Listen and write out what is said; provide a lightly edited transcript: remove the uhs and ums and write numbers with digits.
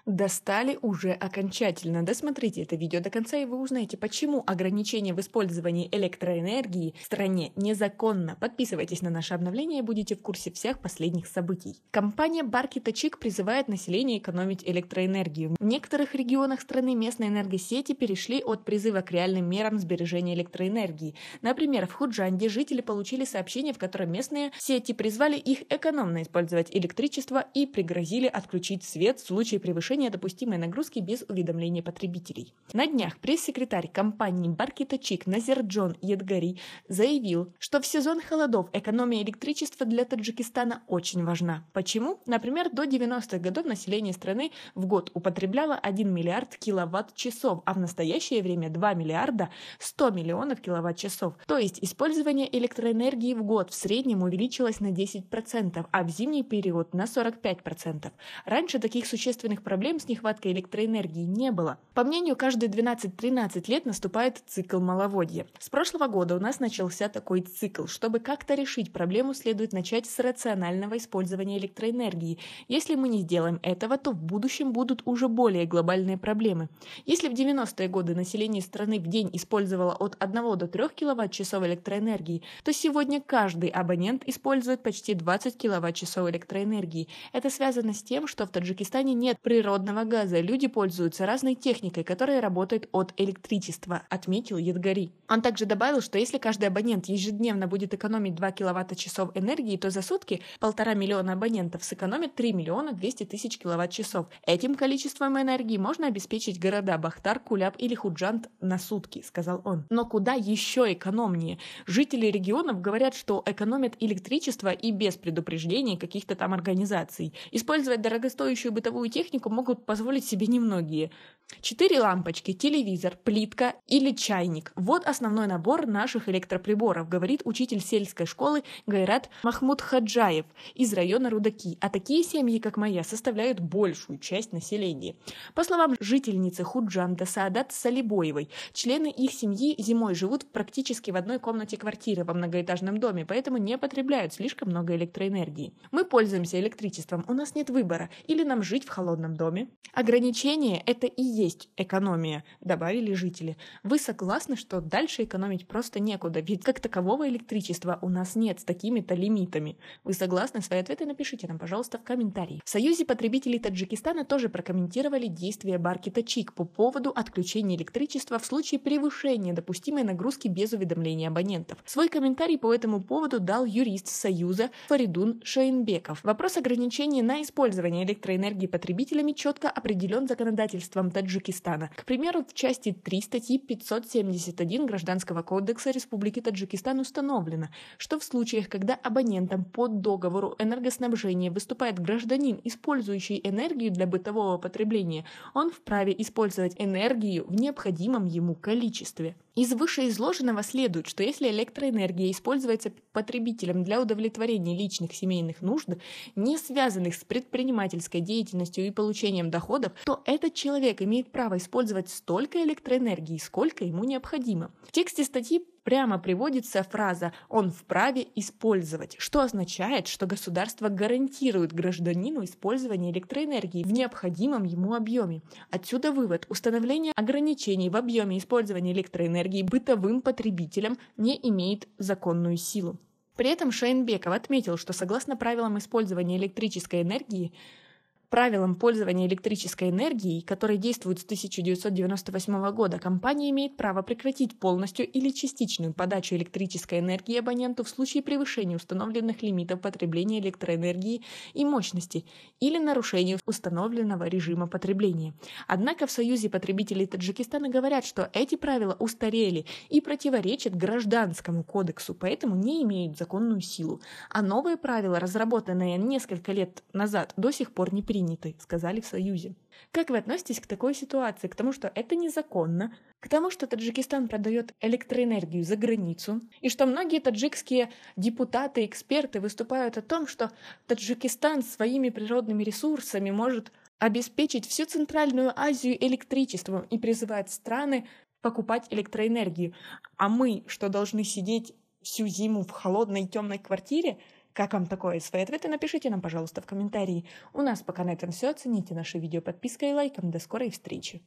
Достали уже окончательно. Досмотрите это видео до конца, и вы узнаете, почему ограничение в использовании электроэнергии в стране незаконно. Подписывайтесь на наше обновление и будете в курсе всех последних событий. Компания Bark Hitachi призывает население экономить электроэнергию. В некоторых регионах страны местные энергосети перешли от призыва к реальным мерам сбережения электроэнергии. Например, в Худжанде жители получили сообщение, в котором местные сети призвали их экономно использовать электричество и пригрозили отключить свет в случае превышения допустимой нагрузки без уведомления потребителей. На днях пресс-секретарь компании Bark Hitachi Назирджон Едгари заявил, что в сезон холодов экономия электричества для Таджикистана очень важна. Почему? Например, до 90-х годов население страны в год употребляло 1 миллиард киловатт-часов, а в настоящее время 2 миллиарда 100 миллионов киловатт-часов. То есть использование электроэнергии в год в среднем увеличилось на 10%, а в зимний период на 45%. Раньше таких существенных проблем с нехваткой электроэнергии не было. По мнению, каждые 12-13 лет наступает цикл маловодья. С прошлого года у нас начался такой цикл. Чтобы как-то решить проблему, следует начать с рационального использования электроэнергии. Если мы не сделаем этого, то в будущем будут уже более глобальные проблемы. Если в 90-е годы население страны в день использовало от 1 до 3 киловатт-часов электроэнергии, то сегодня каждый абонент использует почти 20 киловатт-часов электроэнергии. Это связано с тем, что в Таджикистане нет природного газа. Люди пользуются разной техникой, которая работает от электричества, отметил Едгари. Он также добавил, что если каждый абонент ежедневно будет экономить 2 киловатт-часов энергии, то за сутки 1,5 миллиона абонентов сэкономят 3 миллиона 200 тысяч киловатт-часов. Этим количеством энергии можно обеспечить города Бахтар, Куляб или Худжанд на сутки, сказал он. Но куда еще экономнее? Жители регионов говорят, что экономят электричество и без предупреждений каких-то там организаций. Использовать дорогостоящую бытовую технику могут позволить себе немногие. 4 лампочки, телевизор, плитка или чайник. Вот основной набор наших электроприборов, говорит учитель сельской школы Гайрат Махмуд Хаджаев из района Рудаки. А такие семьи, как моя, составляют большую часть населения. По словам жительницы Худжанда Саадат Салибоевой, члены их семьи зимой живут практически в одной комнате квартиры во многоэтажном доме, поэтому не потребляют слишком много электроэнергии. Мы пользуемся электричеством, у нас нет выбора. Или нам жить в холодном доме. Ограничение – это и есть экономия, добавили жители. Вы согласны, что дальше экономить просто некуда, ведь как такового электричества у нас нет с такими-то лимитами? Вы согласны? Свои ответы напишите нам, пожалуйста, в комментарии. В Союзе потребителей Таджикистана тоже прокомментировали действия Bark Hitachi по поводу отключения электричества в случае превышения допустимой нагрузки без уведомления абонентов. Свой комментарий по этому поводу дал юрист Союза Фаридун Шаинбеков. Вопрос ограничения на использование электроэнергии потребителями четко определен законодательством Таджикистана. К примеру, в части 3 статьи 571 Гражданского кодекса Республики Таджикистан установлено, что в случаях, когда абонентом по договору энергоснабжения выступает гражданин, использующий энергию для бытового потребления, он вправе использовать энергию в необходимом ему количестве. Из вышеизложенного следует, что если электроэнергия используется потребителем для удовлетворения личных семейных нужд, не связанных с предпринимательской деятельностью и получением доходов, то этот человек имеет право использовать столько электроэнергии, сколько ему необходимо. В тексте статьи прямо приводится фраза «он вправе использовать», что означает, что государство гарантирует гражданину использование электроэнергии в необходимом ему объеме. Отсюда вывод: установление ограничений в объеме использования электроэнергии бытовым потребителям не имеет законную силу. При этом Шаинбеков отметил, что согласно правилам использования электрической энергии, правилам пользования электрической энергией, которые действуют с 1998 года, компания имеет право прекратить полностью или частичную подачу электрической энергии абоненту в случае превышения установленных лимитов потребления электроэнергии и мощности или нарушения установленного режима потребления. Однако в Союзе потребителей Таджикистана говорят, что эти правила устарели и противоречат Гражданскому кодексу, поэтому не имеют законную силу. А новые правила, разработанные несколько лет назад, до сих пор не приняты, сказали в Союзе. Как вы относитесь к такой ситуации? К тому, что это незаконно, к тому, что Таджикистан продает электроэнергию за границу, и что многие таджикские депутаты, эксперты выступают о том, что Таджикистан своими природными ресурсами может обеспечить всю Центральную Азию электричеством и призывают страны покупать электроэнергию. А мы что, должны сидеть всю зиму в холодной темной квартире? Как вам такое? Свои ответы напишите нам, пожалуйста, в комментарии. У нас пока на этом все. Оцените наше видео подпиской и лайком. До скорой встречи!